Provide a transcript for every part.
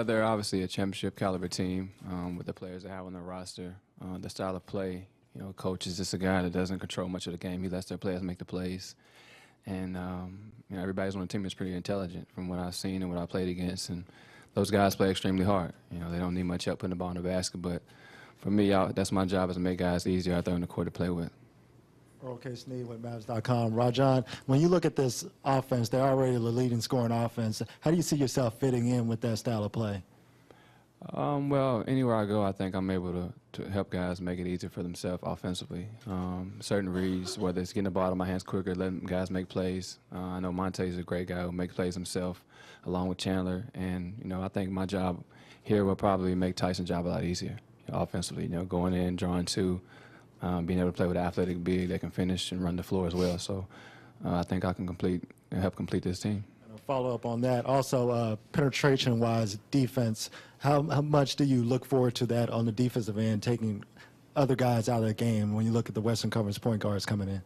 They're obviously a championship caliber team with the players they have on their roster. The style of play, coach is just a guy that doesn't control much of the game. He lets their players make the plays. And everybody's on the team is pretty intelligent from what I've seen and what I played against. And those guys play extremely hard. They don't need much help putting the ball in the basket. But for me, that's my job, is to make guys easier out there on the court to play with. Okay, Sneed with Mavs.com. Rajon, when you look at this offense, they're already the leading scoring offense. How do you see yourself fitting in with that style of play? Well, anywhere I go, I think I'm able to help guys make it easier for themselves offensively. Certain reads, whether it's getting the ball in my hands quicker, letting guys make plays. I know Monte's a great guy who makes plays himself, along with Chandler. And, I think my job here will probably make Tyson's job a lot easier offensively, going in, drawing two. Being able to play with an athletic big that can finish and run the floor as well. So I think I can help complete this team. And a follow-up on that, also penetration-wise, defense, how much do you look forward to that on the defensive end, taking other guys out of the game when you look at the Western Conference point guards coming in?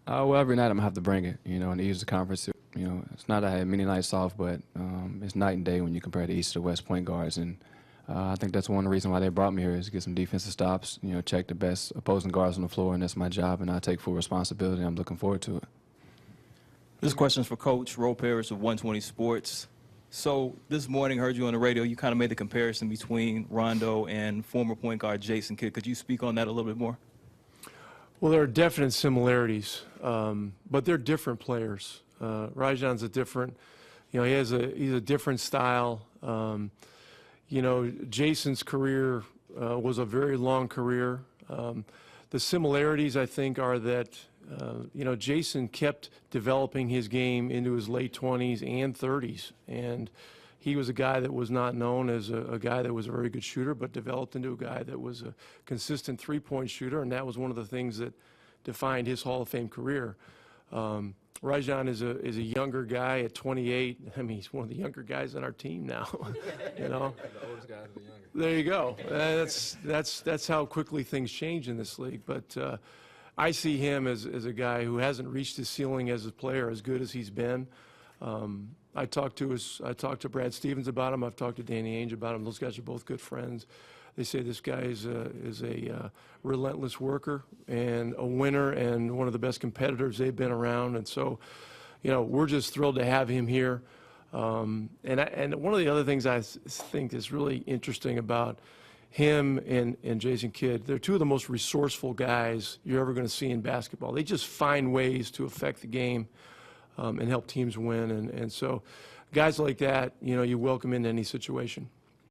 Well, every night I'm going to have to bring it, in the Eastern Conference. It's not that I had many nights off, but it's night and day when you compare the East to the West point guards. And I think that's one of the reasons why they brought me here, is to get some defensive stops, check the best opposing guards on the floor, and that's my job, and I take full responsibility. I'm looking forward to it. This question is for Coach Ro Parrish of 120 Sports. So this morning, heard you on the radio, you kind of made the comparison between Rondo and former point guard Jason Kidd. Could you speak on that a little bit more? Well, there are definite similarities, but they're different players. Rajon's a different, he's a different style. Jason's career was a very long career. The similarities, I think, are that, Jason kept developing his game into his late 20s and 30s. And he was a guy that was not known as a guy that was a very good shooter, but developed into a guy that was a consistent three-point shooter, and that was one of the things that defined his Hall of Fame career. Rajon is a younger guy at 28. I mean, he's one of the younger guys on our team now. The oldest guys are the younger. There you go. That's how quickly things change in this league. But I see him as a guy who hasn't reached his ceiling as a player, as good as he's been. I talked to Brad Stevens about him. I've talked to Danny Ainge about him. Those guys are both good friends. They say this guy is a relentless worker and a winner and one of the best competitors they've been around. And so, we're just thrilled to have him here. And one of the other things I think is really interesting about him and Jason Kidd, they're two of the most resourceful guys you're ever going to see in basketball. They just find ways to affect the game and help teams win. And so guys like that, you welcome into any situation.